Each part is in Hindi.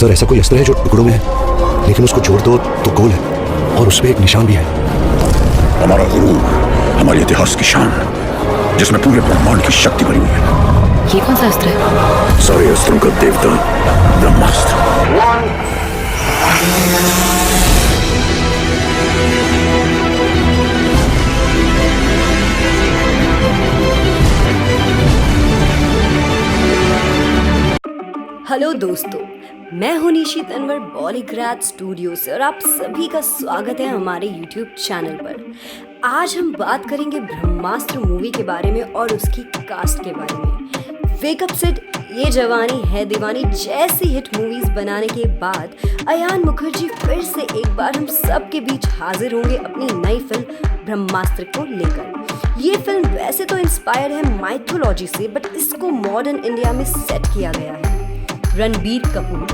सर ऐसा कोई अस्त्र है जो टुकड़ों में है, लेकिन उसको जोड़ दो तो गोल है और उस पे एक निशान भी है। हमारा गुरूर, हमारे इतिहास की शान, जिसमें पूरे ब्रह्मांड की शक्ति भरी हुई है। ये कौन सा अस्त्र है? सारे अस्त्रों का देवता ब्रह्मास्त्र। हेलो दोस्तों, मैं हूं निशी तनवर बॉलीग्राड स्टूडियो से और आप सभी का स्वागत है हमारे यूट्यूब चैनल पर। आज हम बात करेंगे ब्रह्मास्त्र मूवी के बारे में और उसकी कास्ट के बारे में। वेकअप सेट, ये जवानी है दीवानी जैसी हिट मूवीज बनाने के बाद अयान मुखर्जी फिर से एक बार हम सब के बीच हाजिर होंगे अपनी नई फिल्म ब्रह्मास्त्र को लेकर। ये फिल्म वैसे तो इंस्पायर है माइथोलॉजी से, बट इसको मॉडर्न इंडिया में सेट किया गया है। रणबीर कपूर,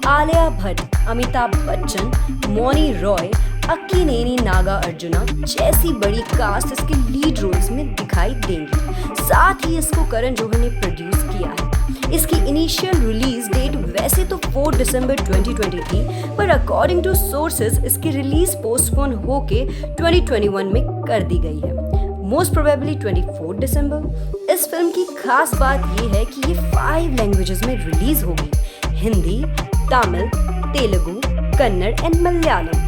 आलिया भट्ट, अमिताभ बच्चन, मौनी रॉय, अक्किनेनी नागा अर्जुना जैसी बड़ी कास्ट इसके लीड रोल्स में दिखाई देंगी। साथ ही इसको करण जौहर ने प्रोड्यूस किया है। इसकी इनिशियल रिलीज डेट वैसे तो 4 दिसंबर 2020 थी, पर अकॉर्डिंग टू सोर्सेज इसकी रिलीज पोस्टपोन होके 2021 में कर दी गई है, मोस्ट प्रोबेबली 24 दिसंबर। इस फिल्म की खास बात यह है कि ये 5 लैंग्वेजेस में रिलीज होगी: हिंदी, तमिल, तेलुगु, कन्नड़ एंड मलयालम।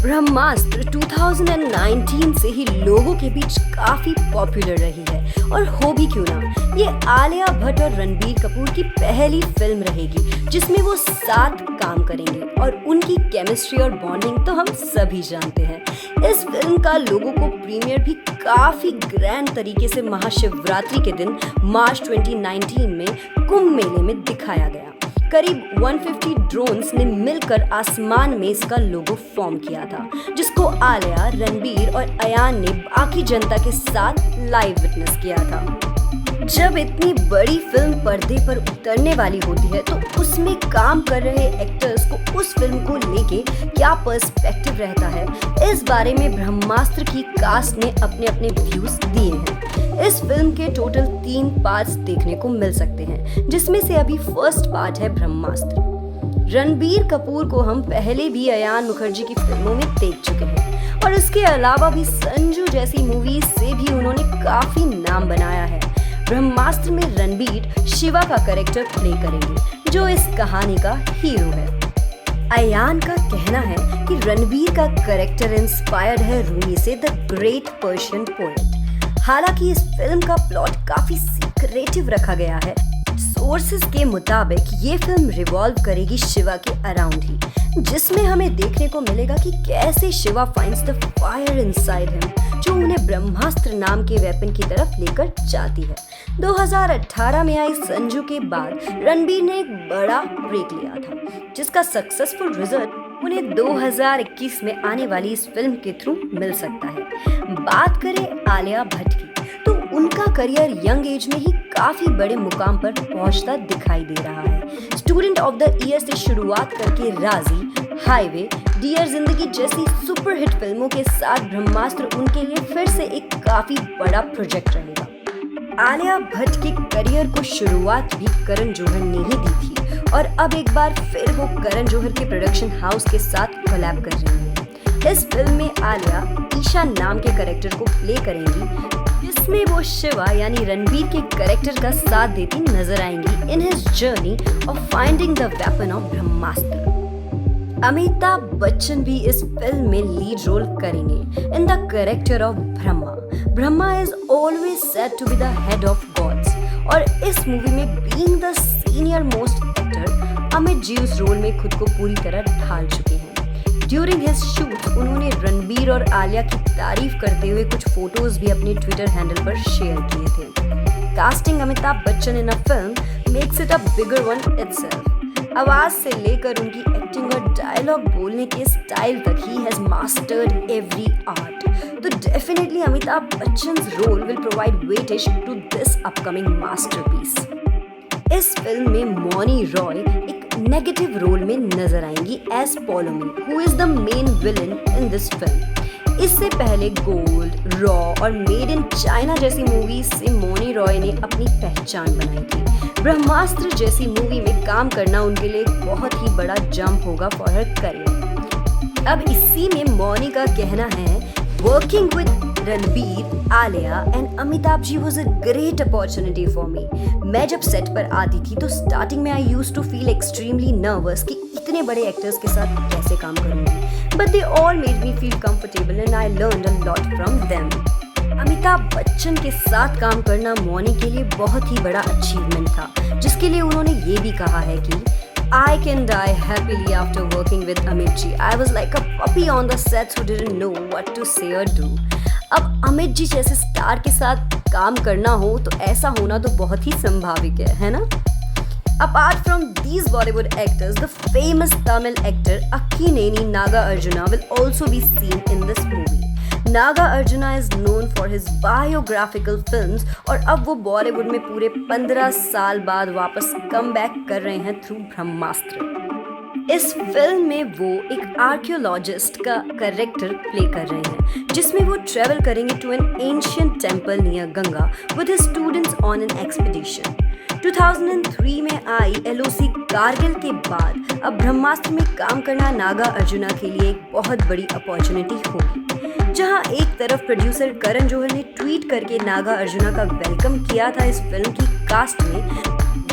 ब्रह्मास्त्र 2019 से ही लोगों के बीच काफी पॉपुलर रही है, और हो भी क्यों ना, ये आलिया भट्ट और रणबीर कपूर की पहली फिल्म रहेगी जिसमें वो साथ काम करेंगे, और उनकी केमिस्ट्री और बॉन्डिंग तो हम सभी जानते हैं। इस फिल्म का लोगों को प्रीमियर भी काफी ग्रैंड तरीके से महाशिवरात्रि के दिन मार्च 2019 में कुंभ मेले में दिखाया गया। करीब 150 ड्रोन्स ने मिलकर आसमान में इसका लोगो फॉर्म किया था, जिसको आलिया, रणबीर और अयान ने बाकी जनता के साथ लाइव विटनेस किया था। जब इतनी बड़ी फिल्म पर्दे पर उतरने वाली होती है तो उसमें काम कर रहे एक्टर्स को उस फिल्म को लेके क्या पर्सपेक्टिव रहता है, इस बारे में ब्रह्मास्त्र की कास्ट ने अपने अपने व्यूज दिए हैं। इस फिल्म के टोटल 3 पार्ट्स देखने को मिल सकते हैं, जिसमें से अभी फर्स्ट पार्ट है ब्रह्मास्त्र। रणबीर कपूर को हम पहले भी अयान मुखर्जी की फिल्मों में देख चुके हैं, और इसके अलावा भी संजू जैसी मूवीज से भी उन्होंने काफी नाम बनाया है। ब्रह्मास्त्र में रणबीर शिवा का कैरेक्टर प्ले करेंगे, जो इस कहानी का हीरो है। अयान का कहना है कि रणबीर का कैरेक्टर इंस्पायर्ड है रूमी से, द ग्रेट पर्शियन पोएट। हालांकि इस फिल्म का प्लॉट काफी सीक्रेटिव रखा गया है। सोर्सेस के मुताबिक ये फिल्म रिवॉल्व करेगी शिवा के अराउंड ही, जिसमें हमें देखने को मिलेगा कि कैसे Shiva finds the fire inside him, जो उन्हें ब्रह्मास्त्र नाम के वेपन की तरफ लेकर जाती है। 2018 में आई संजू के बाद रणबीर ने एक बड़ा ब्रेक लिया था, जिसका सक्सेसफुल रिजल्ट उन्हें 2021 में आने वाली इस फिल्म के थ्रू मिल सकता है। बात करें आलिया भट्ट की, तो उनका करियर यंग एज में ही काफी बड़े मुकाम पर पहुंचता दिखाई दे रहा है। स्टूडेंट ऑफ द ईयर से शुरुआत करके राजी, हाईवे, डियर जिंदगी जैसी सुपरहिट फिल्मों के साथ ब्रह्मास्त्र उनके लिए फिर से एक काफी बड़ा प्रोजेक्ट रहेगा। आलिया भट्ट के करियर को शुरुआत भी करण जौहर ने ही दी थी, और अब एक बार फिर वो करण जौहर के प्रोडक्शन हाउस के साथ कोलैब कर रही है। इस फिल्म में आलिया ईशा नाम के कैरेक्टर को प्ले करेंगी, जिसमें वो शिवा यानी रणबीर के कैरेक्टर का साथ देती नजर आएंगी in his journey of finding the weapon of Brahmastra. Amitabh Bachchan भी इस फिल्म में लीड रोल करेंगे in the character of Brahma. Brahma is always said to be the head of gods, और इस मूवी में being the senior most actor Amit ji उस रोल में खुद को पूरी तरह ढाल चुके हैं। ड्यूरिंग हिज शूट उन्होंने रणबीर और आलिया की तारीफ करते हुए कुछ फोटोज भी अपने ट्विटर हैंडल पर शेयर किए थे। Casting Amitabh Bachchan in a film makes it a bigger one itself. आवाज से लेकर उनकी एक्टिंग और डायलॉग बोलने के स्टाइल तक ही हैज मास्टर्ड एवरी आर्ट। तो definitely Amitabh Bachchan's role will provide weightage to this upcoming masterpiece. इस फिल्म में मौनी रॉय एक नेगेटिव रोल में नजर आएंगी as Polomi, who is the main villain in this film. इससे पहले गोल्ड, रॉ और मेड इन चाइना जैसी मूवीज से मौनी रॉय ने अपनी पहचान बनाई थी। ब्रह्मास्त्र जैसी मूवी में काम करना उनके लिए एक बहुत ही बड़ा जंप होगा फॉर हर करियर। अब इसी में मौनी का कहना है, working with Ranbir, Alia and Amitabh ji was a great opportunity for me. मैं जब सेट पर आती थी तो स्टार्टिंग में I used to feel extremely nervous कि इतने बड़े एक्टर्स के साथ कैसे काम करूंगी, but they all made me feel comfortable and I learned a lot from them. Amitabh Bachchan के साथ काम करना मौनी के लिए बहुत ही बड़ा अचीवमेंट था, जिसके लिए उन्होंने ये भी कहा है कि I can die happily after working with Amit ji. I was like a puppy on the sets who didn't know what to say or do. अब अमित जी जैसे स्टार के साथ काम करना हो तो ऐसा होना तो बहुत ही संभाविक है ना? Apart from these Bollywood actors, the famous Tamil actor Akkineni Naga Arjuna will also be seen in this movie. Naga arjuna is known for his biographical films और अब वो बॉलीवुड में पूरे 15 साल बाद वापस कम बैक कर रहे हैं थ्रू ब्रह्मास्त्र। इस फिल्म में वो एक आर्कियोलॉजिस्ट का कैरेक्टर प्ले कर रहे हैं, जिसमें वो ट्रेवल करेंगे to an ancient temple near Ganga with his students on an expedition. 2003 में आई एलओसी कारगिल के बाद अब ब्रह्मास्त्र में काम करना नागा अर्जुना के लिए एक बहुत बड़ी अपॉर्चुनिटी होगी। जहां एक तरफ प्रोड्यूसर करण जौहर ने ट्वीट करके नागा अर्जुना का वेलकम किया था इस फिल्म की कास्ट में,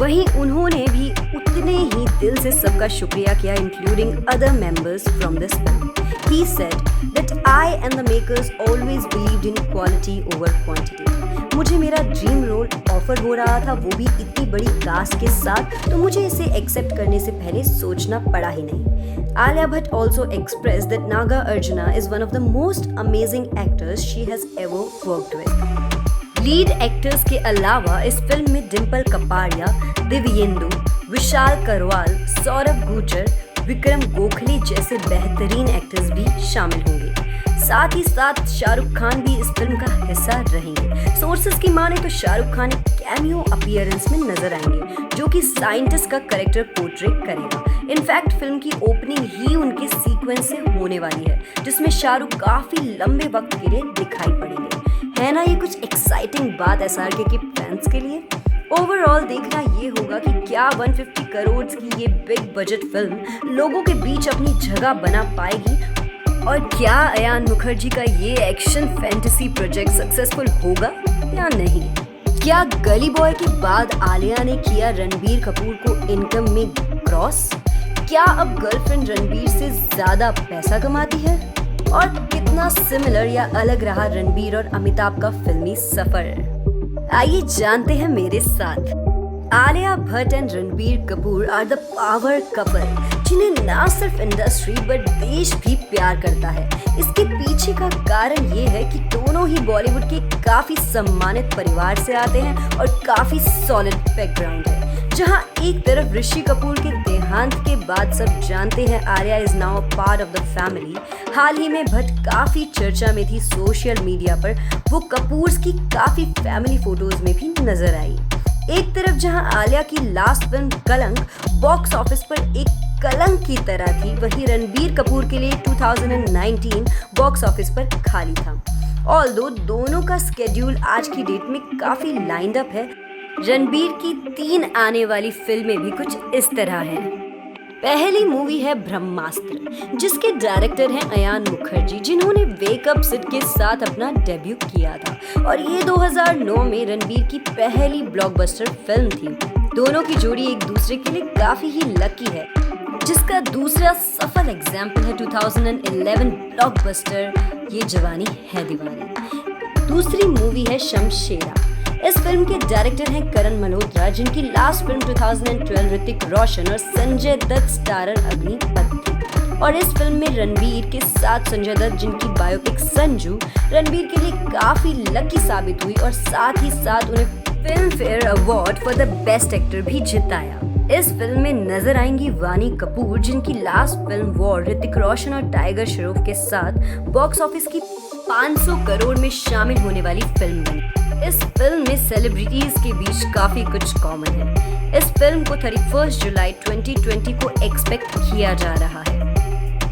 वहीं उन्होंने भी उतने ही दिल से सबका शुक्रिया किया, including other members from this film. He said that I and the makers always believed in quality over quantity. मुझे मेरा ड्रीम रोल ऑफर हो रहा था, वो भी इतनी बड़ी कास्ट के साथ, तो मुझे इसे एक्सेप्ट करने से पहले सोचना पड़ा ही नहीं। Alia Bhatt also expressed that Naga Arjuna is one of the most amazing actors she has ever worked with. Lead actors के अलावा इस फिल्म में डिम्पल कपाड़िया, दिव्येंदु, विशाल करवाल, सौरभ गुर्जर, विक्रम गोखले जैसे बेहतरीन एक्टर्स भी शामिल होंगे। साथ ही साथ शाहरुख खान भी इस फिल्म का हिस्सा रहेंगे। सोर्सेस की माने तो शाहरुख खान कैमियो अपीयरेंस में नजर आएंगे, जो कि साइंटिस्ट का कैरेक्टर पोर्ट्रेट करेगा। इनफैक्ट फिल्म की ओपनिंग ही उनके सीक्वेंस से होने वाली है, जिसमें शाहरुख काफी लंबे वक्त के लिए दिखाई पड़ेंगे। है ना ये कुछ एक्साइटिंग बात एसआरके के फैंस के लिए? ओवरऑल देखना ये होगा कि क्या 150 करोड़ की ये बिग बजट फिल्म लोगों के बीच अपनी जगह बना पाएगी, और क्या अयान मुखर्जी का ये एक्शन फैंटेसी प्रोजेक्ट सक्सेसफुल होगा या नहीं? क्या गली बॉय के बाद आलिया ने किया रणबीर कपूर को इनकम में क्रॉस? क्या अब गर्लफ्रेंड रणबीर से ज्यादा पैसा कमाती है? और कितना सिमिलर या अलग रहा रणबीर और अमिताभ का फिल्मी सफर? आइए जानते हैं मेरे साथ। Alia Bhatt and Ranbir Kapoor are the power couple, जिन्हें ना सिर्फ इंडस्ट्री बट देश भी प्यार करता है। इसके पीछे का कारण ये है कि दोनों ही बॉलीवुड के काफी सम्मानित परिवार से आते हैं और काफी सॉलिड बैकग्राउंड है। जहां एक तरफ ऋषि कपूर के देहांत के बाद सब जानते हैं Alia is now a part of the family, हाल ही में भट्ट काफी चर्चा में थी सोशल मीडिया पर। वो कपूर्स की काफी फैमिली फोटोज में भी नजर आई। एक तरफ जहां आलिया की लास्ट फिल्म कलंक बॉक्स ऑफिस पर एक कलंक की तरह थी, वहीं रणबीर कपूर के लिए 2019 बॉक्स ऑफिस पर खाली था। ऑल्दो दोनों का स्केड्यूल आज की डेट में काफी लाइंड अप है। रणबीर की 3 आने वाली फिल्में भी कुछ इस तरह हैं। पहली मूवी है ब्रह्मास्त्र, जिसके डायरेक्टर हैं अयान मुखर्जी, जिन्होंने वेकअप सिड के साथ अपना डेब्यू किया था, और ये 2009 में रणबीर की पहली ब्लॉकबस्टर फिल्म थी। दोनों की जोड़ी एक दूसरे के लिए काफी ही लकी है, जिसका दूसरा सफल एग्जाम्पल है 2011 ब्लॉकबस्टर ये जवानी है दीवानी। दूसरी मूवी है शमशेरा। इस फिल्म के डायरेक्टर हैं करण मल्होत्रा, जिनकी लास्ट फिल्म 2012 ऋतिक रोशन और संजय दत्त स्टारर अग्निपथ थी, और इस फिल्म में रणबीर के साथ संजय दत्त, जिनकी बायोपिक संजू रणबीर के लिए काफी लकी साबित हुई, और साथ ही साथ उन्हें film fair award for the best actor भी जिताया। इस फिल्म में नजर आएंगी वानी कपूर, जिनकी last film war Hrithik Roshan और टाइगर श्रॉफ के साथ बॉक्स ऑफिस की 500 करोड़ में शामिल होने वाली फिल्म बनी। इस फिल्म में सेलिब्रिटीज के बीच काफी कुछ कॉमन है। इस फिल्म को 31 जुलाई 2020 को एक्सपेक्ट किया जा रहा है।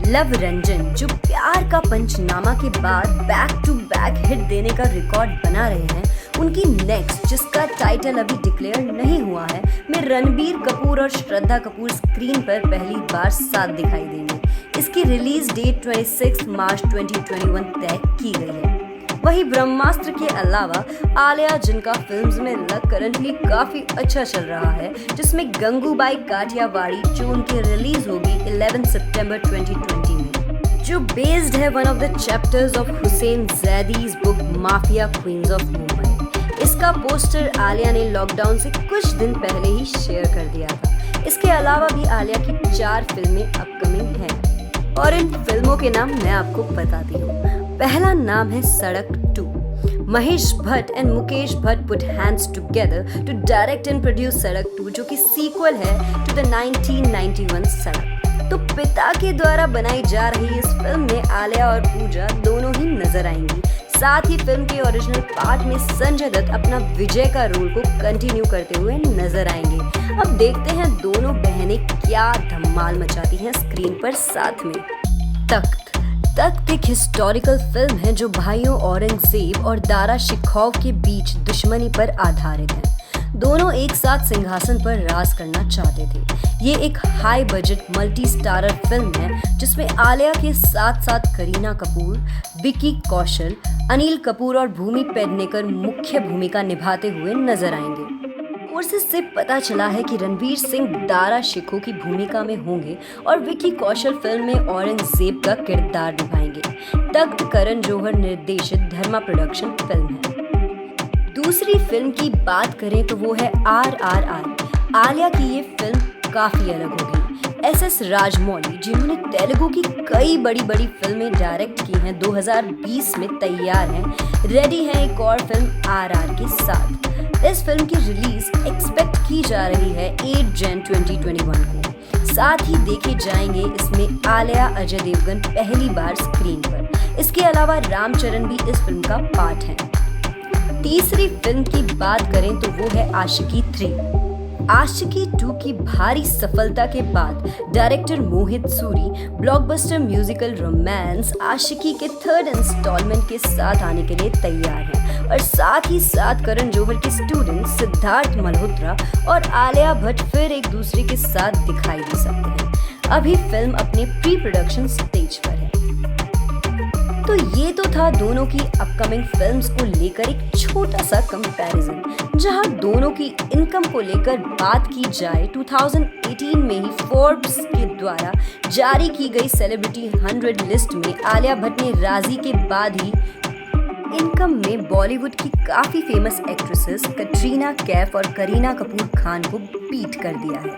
लव रंजन, जो प्यार का पंचनामा के बाद बैक टू बैक हिट देने का रिकॉर्ड बना रहे हैं, उनकी नेक्स्ट, जिसका टाइटल अभी डिक्लेयर नहीं हुआ है, में रणबीर कपूर और श्रद्धा कपूर स्क्रीन पर पहली बार साथ दिखाई देंगे। इसकी रिलीज डेट 26 मार्च 2021 तय की गई है। वहीं ब्रह्मास्त्र के अलावा आलिया, जिनका फिल्म्स में लक करंटली काफी अच्छा चल रहा है, जिसमें गंगूबाई काठियावाड़ी, जो उनकी रिलीज होगी 11 सितंबर 2020 में, जो बेस्ड है one of the chapters of Hussain Zaidi's book mafia queens of Mumbai. इसका पोस्टर आलिया ने लॉकडाउन से कुछ दिन पहले ही शेयर कर दिया था। इसके अलावा भी आलिया की 4 फिल्में अपकमिंग हैं और इन फिल्मों के नाम मैं आपको बताती हूँ। पहला नाम है Sadak 2। Mahesh Bhatt and Mukesh Bhatt put hands together to direct and produce Sadak 2, जो कि सीक्वल है टू द 1991 सड़क। तो पिता के द्वारा बनाई जा रही इस फिल्म में आलिया और पूजा दोनों ही नजर आएंगी। साथ ही फिल्म के ओरिजिनल पार्ट में संजय दत्त अपना विजय का रोल को कंटिन्यू करते हुए नजर आएंगे। अब देखते हैं दोनों बहनें क्या धमाल मचाती हैं स्क्रीन पर साथ में। तख्त एक हिस्टोरिकल फिल्म है जो भाइयों औरंगजेब और दारा शिकोह के बीच दुश्मनी पर आधारित है। दोनों एक साथ सिंहासन पर राज करना चाहते थे। ये एक high budget multi starrer film है जिसमें आलिया के साथ साथ करीना कपूर, विकी कौशल, अनिल कपूर और भूमि पेडनेकर मुख्य भूमिका निभाते हुए नजर आएंगे। सोर्सेस से पता चला है कि रणवीर सिंह दारा शिकोह की भूमिका में होंगे और विकी कौशल फिल्म में औरंगजेब का किरदार निभाएंगे। तख्त करण जौहर निर्देशित धर्मा प्रोडक्शन फिल्म है। दूसरी फिल्म की बात करें तो वो है RRR। आलिया की ये फिल्म काफी अलग होगी। SS राजमौली, जिन्होंने तेलुगु की कई बड़ी फिल्में डायरेक्ट की हैं, 2020 में तैयार हैं, रेडी हैं एक और फिल्म RR के साथ। इस फिल्म की रिलीज एक्सपेक्ट की जा रही है 8 जन 2021 को। साथ ही देखे जाएंगे इसमें आलिया, अजय देवगन पहली बार स्क्रीन पर। इसके अलावा रामचरण भी इस फिल्म का पार्ट है। तीसरी फिल्म की बात करें तो वो है आशिकी 3। आशिकी 2 की भारी सफलता के बाद डायरेक्टर मोहित सूरी ब्लॉकबस्टर म्यूजिकल रोमांस आशिकी के 3rd इंस्टॉलमेंट के साथ आने के लिए तैयार है और साथ ही साथ करण जौहर के स्टूडेंट सिद्धार्थ मल्होत्रा और आलिया भट्ट फिर एक दूसरे के साथ दिखाई दे सकते हैं। अभी फिल्म अपने प्री प्रोडक्शन स्टेज पर है। तो ये तो था दोनों की अपकमिंग फिल्म्स को लेकर एक छोटा सा कंपैरिजन, जहां दोनों की इनकम को लेकर बात की जाए। 2018 में ही फोर्ब्स के द्वारा जारी की गई सेलिब्रिटी 100 लिस्ट में आलिया भट्ट ने राजी के बाद ही इनकम में बॉलीवुड की काफी फेमस एक्ट्रेसेस कटरीना कैफ और करीना कपूर खान को बीट कर दिया है।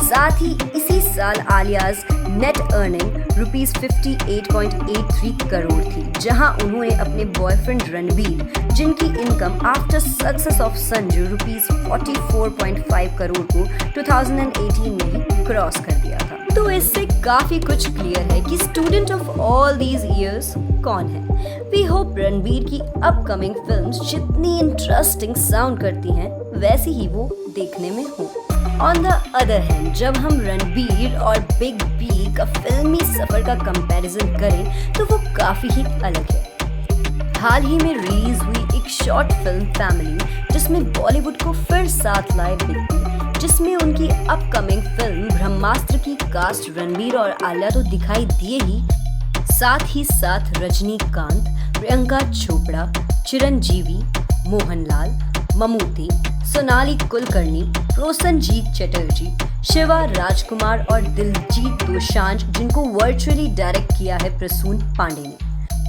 साथ ही इसी साल आलियाज नेट अर्निंग ₹58.83 करोड़ थी, जहां उन्होंने अपने बॉयफ्रेंड रणबीर, जिनकी income after success of Sanju ₹44.5 crore को 2018 में ही क्रॉस कर दिया था। तो इससे काफी कुछ क्लियर है कि student of all these years कौन है। वी होप रणबीर की अपकमिंग फिल्म्स जितनी इंटरेस्टिंग साउंड करती हैं वैसी ही वो देखने में हो। ऑन द अदर हैंड, जब हम रणबीर और बिग बी का फिल्मी सफर का कंपैरिजन करें तो वो काफी ही अलग है। हाल ही में रिलीज हुई एक शॉर्ट फिल्म फैमिली, जिसमें बॉलीवुड को फिर साथ लाए बिग बी, जिसमें उनकी अपकमिंग फिल्म ब्रह्मास्त्र की कास्ट रणबीर और आलिया तो दिखाई दिए ही, साथ ही साथ रजनीकांत, प्रियंका चोपड़ा, चिरंजीवी, मोहनलाल, ममूटी, सोनाली कुलकर्णी, रोशनजीत चटर्जी, शिवा राजकुमार और दिलजीत दोसांझ, जिनको वर्चुअली डायरेक्ट किया है प्रसून पांडे ने।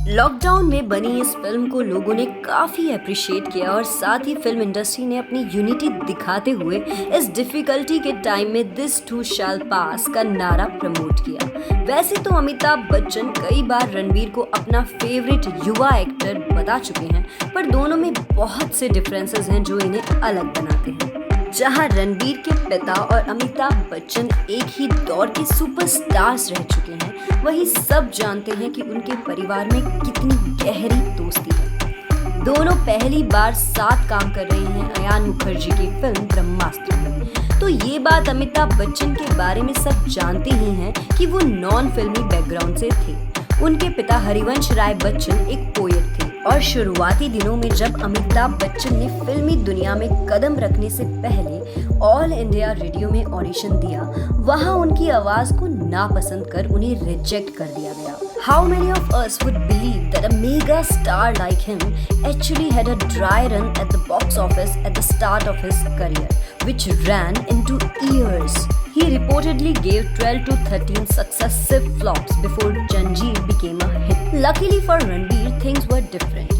लॉकडाउन में बनी इस फिल्म को लोगों ने काफी अप्रिशिएट किया और साथ ही फिल्म इंडस्ट्री ने अपनी यूनिटी दिखाते हुए इस डिफिकल्टी के टाइम में दिस टू शैल पास का नारा प्रमोट किया। वैसे तो अमिताभ बच्चन कई बार रणबीर को अपना फेवरेट युवा एक्टर बता चुके हैं, पर दोनों में बहुत से डिफरेंसेस हैं जो इन्हें अलग बनाते हैं। जहां रणबीर के पिता और अमिताभ बच्चन एक ही दौर के सुपरस्टार्स रह चुके हैं, वहीं सब जानते हैं कि उनके परिवार में कितनी गहरी दोस्ती है। दोनों पहली बार साथ काम कर रहे हैं अयान मुखर्जी की फिल्म ब्रह्मास्त्र में। तो ये बात अमिताभ बच्चन के बारे में सब जानते ही हैं कि वो नॉन फिल्मी बैकग्राउंड से थे। उनके पिता हरिवंश राय बच्चन एक पोएट थे और शुरुआती दिनों में जब अमिताभ बच्चन ने फिल्मी दुनिया में कदम रखने से पहले ऑल इंडिया रेडियो में ऑडिशन दिया, वहां उनकी आवाज को नापसंद कर उन्हें रिजेक्ट कर दिया गया। How many of us would believe that a mega star like him actually had a dry run at the box office at the start of his career, which ran into years? He reportedly gave 12 to 13 successive flops before Janjeer became a hit. Luckily for Ranbir, things were different.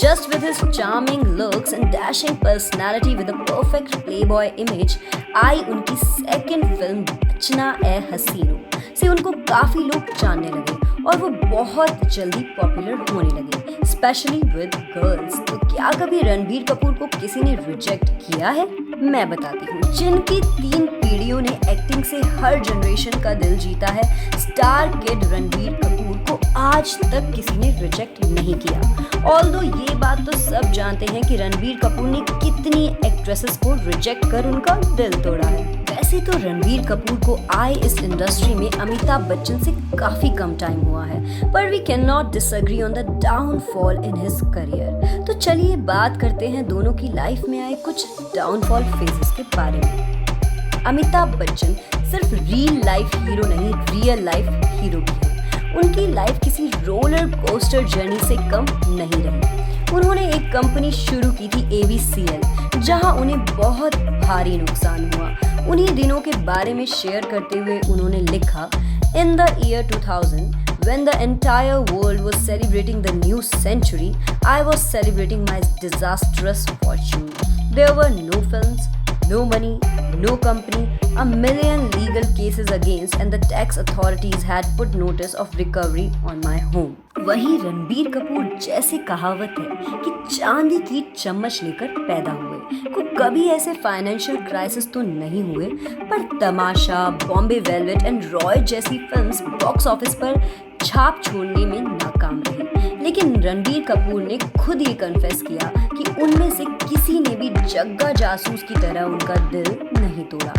Just with his charming looks and dashing personality with a perfect playboy image, आई उनकी सेकंड फिल्म बचना-ए-हसीनो से उनको काफी लोग जानने लगे और वो बहुत जल्दी पॉपुलर होने लगे, स्पेशली विद गर्ल्स। तो क्या कभी रणबीर कपूर को किसी ने रिजेक्ट किया है? मैं बताती हूँ। जिनकी 3 पीढ़ियों ने एक्टिंग से हर जनरेशन का दिल जीता है, स्टार किड रणबीर कपूर को आज तक किसी ने रिजेक्ट नहीं किया। ऑल्दो ये बात तो सब जानते हैं कि रणबीर कपूर ने कितनी एक्ट्रेसेस को रिजेक्ट कर उनका दिल तोड़ा है। वैसे तो रणबीर कपूर को आए इस इंडस्ट्री में अमिताभ बच्चन से काफी कम टाइम हुआ है, पर we can not disagree on the downfall in his career. तो चलिए बात करते हैं दोनों की लाइफ में आए कुछ डाउनफॉल फेजेस के बारे में। अमिताभ बच्चन सिर्फ रियल लाइफ हीरो नहीं, रियल लाइफ हीरो भी है। उनकी लाइफ किसी रोलर कोस्टर जर्नी से कम नहीं रही। उन्होंने एक कंपनी शुरू की थी ABCL, जहां उन्हें बहुत भारी नुकसान हुआ। उन्हीं दिनों के बारे में शेयर करते हुए उन्होंने लिखा, in the year 2000 when the entire world was celebrating the new century, I was celebrating my disastrous fortune. There were no films, no money, no company, a million legal cases against, and the tax authorities had put notice of recovery on my home. वहीं रणबीर कपूर जैसी कहावत है कि चांदी की चम्मच लेकर पैदा हुए को कभी ऐसे फाइनेंशियल क्राइसिस तो नहीं हुए, पर तमाशा, बॉम्बे वेलवेट एंड रॉय जैसी फिल्म्स बॉक्स ऑफिस पर छाप छोड़ने में नाकाम रही। लेकिन रणबीर कपूर ने खुद ये कन्फेस किया कि उनमें से किसी ने भी जग्गा जासूस की तरह उनका दिल नहीं तोड़ा।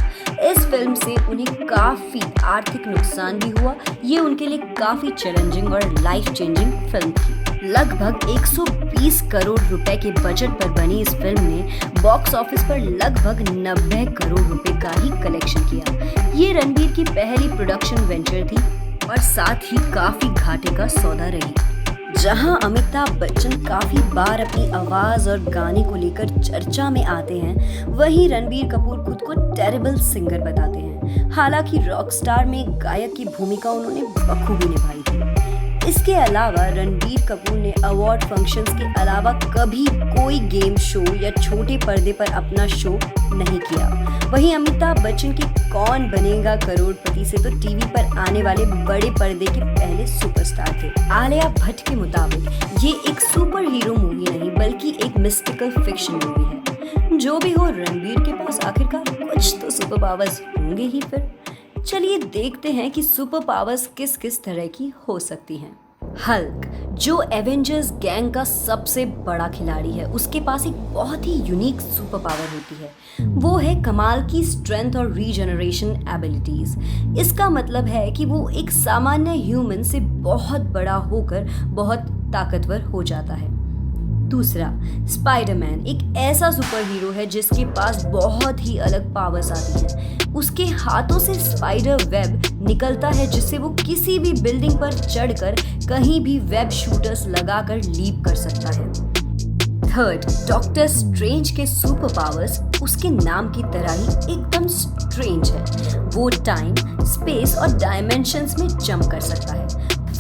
इस फिल्म से उन्हें काफी आर्थिक नुकसान भी हुआ। ये उनके लिए काफी चैलेंजिंग और लाइफ चेंजिंग फिल्म थी। लगभग 120 करोड़ रुपए के बजट पर बनी इस फिल्म ने बॉक्स ऑफिस पर लगभग 90 करोड़ रुपए का ही कलेक्शन किया। ये रणबीर की पहली प्रोडक्शन वेंचर थी और साथ ही काफी घाटे का सौदा रही। जहां अमिताभ बच्चन काफी बार अपनी आवाज और गाने को लेकर चर्चा में आते हैं, वहीं रणबीर कपूर खुद को टेरिबल सिंगर बताते हैं। हालांकि रॉक स्टार में एक गायक की भूमिका उन्होंने बखूबी निभाई थी। इसके अलावा रणबीर कपूर ने अवार्ड फंक्शंस के अलावा कभी कोई गेम शो या छोटे पर्दे पर अपना शो नहीं किया। वहीं अमिताभ बच्चन की कौन बनेगा करोड़पति से तो टीवी पर आने वाले बड़े पर्दे के पहले सुपरस्टार थे। आलिया भट्ट के मुताबिक ये एक सुपर हीरो मूवी नहीं बल्कि एक मिस्टिकल फिक्शन मूवी है। जो भी हो, रणबीर के पास आखिरकार कुछ तो सुपर पावर्स होंगे ही। फिर चलिए देखते हैं कि सुपर पावर्स किस किस तरह की हो सकती हैं। हल्क, जो एवेंजर्स गैंग का सबसे बड़ा खिलाड़ी है, उसके पास एक बहुत ही यूनिक सुपर पावर होती है। वो है कमाल की स्ट्रेंथ और रीजनरेशन एबिलिटीज। इसका मतलब है कि वो एक सामान्य ह्यूमन से बहुत बड़ा होकर बहुत ताकतवर हो जाता है। दूसरा, स्पाइडरमैन एक ऐसा सुपर हीरो है जिसके पास बहुत ही अलग पावर्स आती हैं। उसके हाथों से स्पाइडर वेब निकलता है जिससे वो किसी भी बिल्डिंग पर चढ़कर कहीं भी वेब शूटर्स लगाकर लीप कर सकता है। थर्ड, डॉक्टर स्ट्रेंज के सुपर पावर्स उसके नाम की तरह ही एकदम स्ट्रेंज है। वो टाइम, स्पेस और डायमेंशंस में जंप कर सकता है।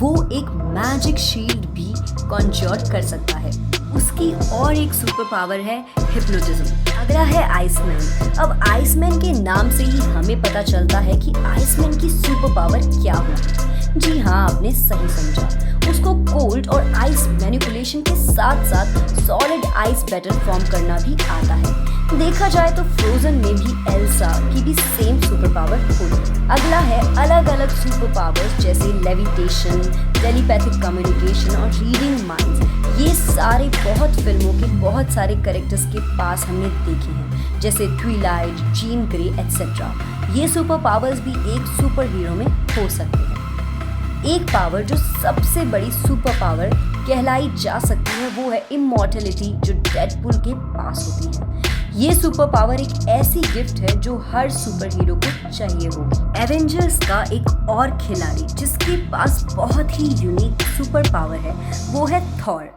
वो एक मैजिक शील्ड भी कॉन्जर कर सकता है। उसकी और एक सुपर पावर है हिप्नोटिज्म। अगला है आइसमैन। अब आइसमैन के नाम से ही हमें पता चलता है कि आइसमैन की सुपर पावर क्या होगी। जी हाँ, आपने सही समझा। उसको कोल्ड और आइस मैनिपुलेशन के साथ साथ सॉलिड आइस बैटर फॉर्म करना भी आता है। देखा जाए तो फ्रोजन में भी एल्सा की भी सेम सुपर पावर होती है। अगला है अलग अलग सुपर पावर्स जैसे लेविटेशन, टेलीपैथिक कम्युनिकेशन और रीडिंग माइंड्स। ये सारे बहुत फिल्मों के बहुत सारे कैरेक्टर्स के पास हमने देखे हैं, जैसे ट्विलाइट, जीन ग्रे एटसेट्रा। ये सुपर पावर्स भी एक सुपर हीरो में हो सकते हैं। एक पावर जो सबसे बड़ी सुपर पावर कहलाई जा सकती है वो है इमॉर्टलिटी, जो डेडपुल के पास होती है। ये सुपर पावर एक ऐसी गिफ्ट है जो हर सुपर हीरो को चाहिए होगी। एवेंजर्स का एक और खिलाड़ी जिसके पास बहुत ही यूनिक सुपर पावर है वो है थॉर।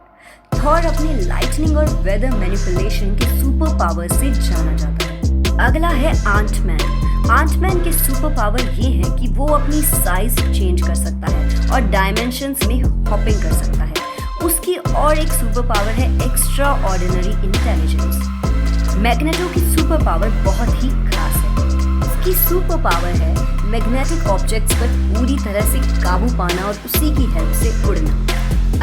थॉर अपने लाइटनिंग और वेदर मैनिपुलेशन के सुपर पावर से जाना जाता है। अगला है आंटमैन। आंटमैन के सुपर पावर ये है कि वो अपनी साइज चेंज कर सकता है और डायमेंशंस में हॉपिंग कर सकता है। उसकी और एक सुपर पावर है एक्स्ट्रा ऑर्डिनरी इंटेलिजेंस। मैग्नेटो की सुपर पावर बहुत ही खास है। उसकी सुपर पावर है मैग्नेटिक ऑब्जेक्ट्स पर पूरी तरह से काबू पाना और उसी की हेल्प से उड़ना।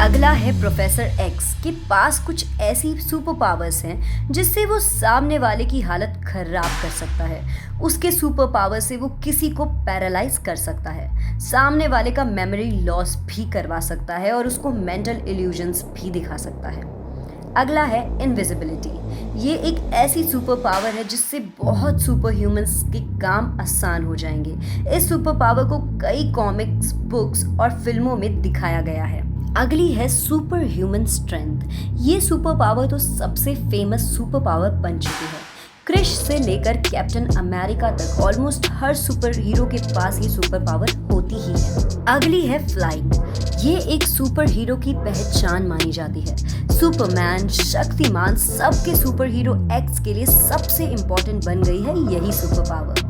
अगला है प्रोफेसर एक्स के पास कुछ ऐसी सुपर पावर्स हैं जिससे वो सामने वाले की हालत खराब कर सकता है। उसके सुपर पावर से वो किसी को पैरालाइज कर सकता है, सामने वाले का मेमोरी लॉस भी करवा सकता है और उसको मेंटल इल्यूजन्स भी दिखा सकता है। अगला है इनविजिबिलिटी। ये एक ऐसी सुपर पावर है जिससे बहुत सुपर ह्यूमंस के काम आसान हो जाएंगे। इस सुपर पावर को कई कॉमिक्स, बुक्स और फिल्मों में दिखाया गया है। अगली है सुपर ह्यूमन स्ट्रेंथ। ये सुपर पावर तो सबसे फेमस सुपर पावर बन चुकी है। क्रिश से लेकर कैप्टन अमेरिका तक ऑलमोस्ट हर सुपर हीरो के पास ये सुपर पावर होती ही है। अगली है फ्लाइंग। ये एक सुपर हीरो की पहचान मानी जाती है। सुपरमैन, शक्तिमान, सबके सुपर हीरो एक्स के लिए सबसे इम्पोर्टेंट बन गई है यही सुपर पावर।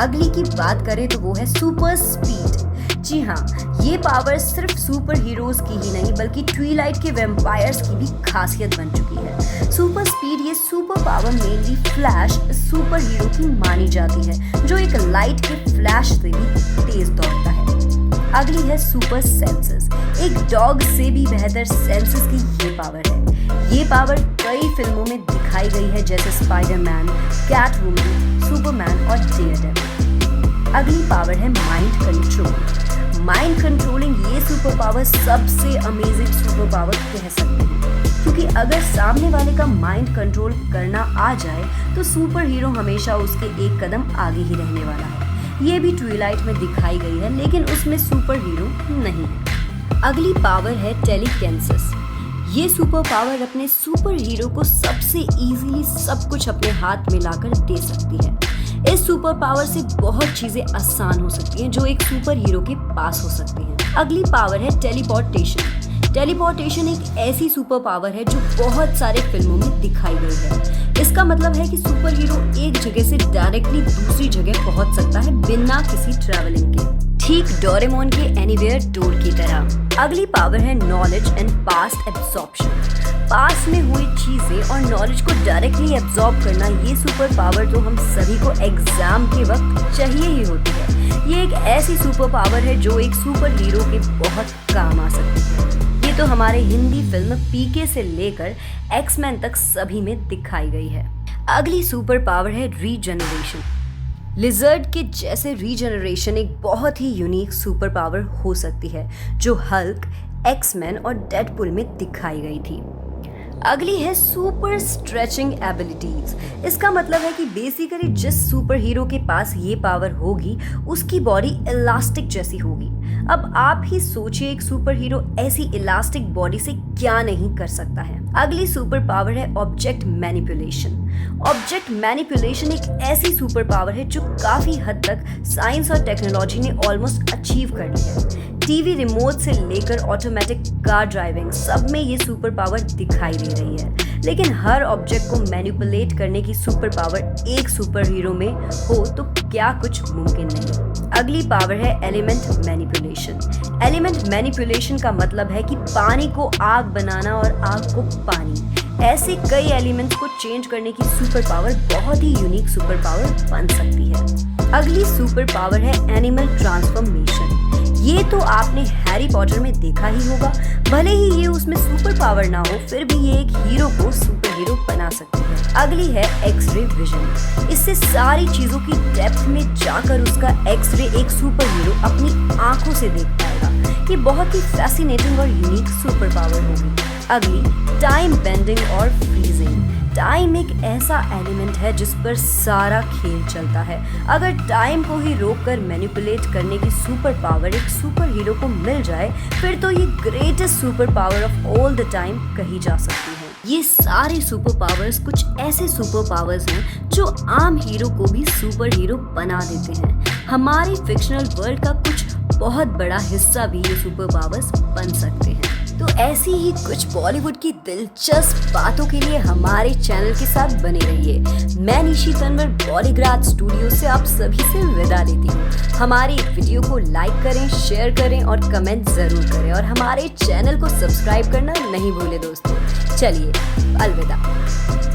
अगली की बात करें तो वो है सुपर स्पीड। जी हाँ, ये पावर सिर्फ सुपर हीरोज की ही नहीं बल्कि ट्विलाइट के वैम्पायर्स की भी खासियत बन चुकी है। सुपर स्पीड ये super power mainly flash super hero की मानी जाती है, जो एक लाइट के फ्लैश से भी तेज दौड़ता है। अगली है सुपर सेंसेस। एक डॉग से भी बेहतर सेंसेस की ये पावर है। ये पावर कई फिल्मों में दिखाई गई है जैसे स्पाइडरमैन, कैटवुमन, सुपरमैन और डेयरडेविल। अगली पावर है माइंड कंट्रोल। माइंड कंट्रोलिंग ये सुपर पावर सबसे अमेजिंग सुपर पावर कह सकते हैं, क्योंकि अगर सामने वाले का माइंड कंट्रोल करना आ जाए तो सुपर हीरो हमेशा उसके एक कदम आगे ही रहने वाला है। ये भी ट्विलाइट में दिखाई गई है, लेकिन उसमें सुपर हीरो नहीं है। अगली पावर है टेलीकिनेसिस। ये सुपर पावर अपने सुपर हीरो को सबसे इजीली सब कुछ अपने हाथ में लाकर दे सकती है। इस सुपर पावर से बहुत चीजें आसान हो सकती हैं जो एक सुपर हीरो के पास हो सकती हैं। अगली पावर है टेलीपोर्टेशन। टेलीपोर्टेशन एक ऐसी सुपर पावर है जो बहुत सारे फिल्मों में दिखाई गई है। इसका मतलब है कि सुपर हीरो एक जगह से डायरेक्टली दूसरी जगह पहुंच सकता है बिना किसी ट्रैवलिंग के, ठीक डोरेमोन के एनीवेयर डोर की तरह। अगली पावर है knowledge and past absorption. Past में हुई चीजें और नॉलेज को डायरेक्टली एब्जॉर्ब करना, ये सुपर पावर तो हम सभी को एग्जाम के वक्त चाहिए ही होती है। ये एक ऐसी सुपर पावर है जो एक सुपर हीरो के बहुत काम आ सकती है। ये तो हमारे हिंदी फिल्म पीके से लेकर एक्समैन तक सभी में दिखाई गई है। अगली सुपर पावर है रीजनरेशन। लिजर्ड के जैसे रीजनरेशन एक बहुत ही यूनिक सुपर पावर हो सकती है जो हल्क, एक्समैन और डेडपुल में दिखाई गई थी। अगली है सुपर स्ट्रेचिंग एबिलिटीज। इसका मतलब है कि बेसिकली जिस सुपर हीरो के पास ये पावर होगी उसकी बॉडी इलास्टिक जैसी होगी। अब आप ही सोचिए एक सुपर हीरो ऐसी इलास्टिक बॉडी से क्या नहीं कर सकता है। अगली सुपर पावर है ऑब्जेक्ट मैनिपुलेशन। ऑब्जेक्ट मैनिपुलेशन एक ऐसी सुपर पावर है जो काफी हद तक साइंस और टेक्नोलॉजी ने ऑलमोस्ट अचीव कर ली है। टीवी रिमोट से लेकर ऑटोमेटिक कार ड्राइविंग सब में ये सुपर पावर दिखाई दे रही है, लेकिन हर ऑब्जेक्ट को मैनिपुलेट करने की सुपर पावर एक सुपर हीरो में हो तो क्या कुछ मुमकिन नहीं। अगली पावर है एलिमेंट मैनिपुलेशन। एलिमेंट मैनिपुलेशन का मतलब है कि पानी को आग बनाना और आग को पानी, ऐसे कई एलिमेंट्स को चेंज करने की सुपर पावर बहुत ही यूनिक सुपर पावर बन सकती है। अगली सुपर पावर है एनिमल ट्रांसफॉर्मेशन। ये तो आपने हैरी पॉटर में देखा ही होगा। भले ही ये उसमें सुपर पावर ना हो, फिर भी ये एक हीरो को सुपर हीरो बना सकती है। अगली है एक्सरे विजन। इससे सारी चीजों की डेप्थ में जाकर उसका एक्सरे एक सुपर हीरो अपनी आंखों से देख पाएगा। ये बहुत ही फैसिनेटिंग और यूनिक सुपर पावर होगी। अगली टाइम बेंडिंग और फ्रीजिंग। टाइम एक ऐसा एलिमेंट है जिस पर सारा खेल चलता है। अगर टाइम को ही रोककर मैनिपुलेट करने की सुपर पावर एक सुपर हीरो को मिल जाए, फिर तो ये greatest super power of all the time कही जा सकती है। ये सारे सुपर पावर्स कुछ ऐसे सुपर पावर्स हैं जो आम हीरो को भी सुपर हीरो बना देते हैं। हमारे फिक्शनल वर्ल्ड का कुछ बहुत बड़ा हिस्सा भी ये सुपर पावर्स बन सकते हैं। तो ऐसी ही कुछ बॉलीवुड की दिलचस्प बातों के लिए हमारे चैनल के साथ बने रहिए। मैं निशी तनवर बॉलीग्राज स्टूडियो से आप सभी से विदा लेती हूँ। हमारी वीडियो को लाइक करें, शेयर करें और कमेंट जरूर करें और हमारे चैनल को सब्सक्राइब करना नहीं भूलें दोस्तों। चलिए अलविदा।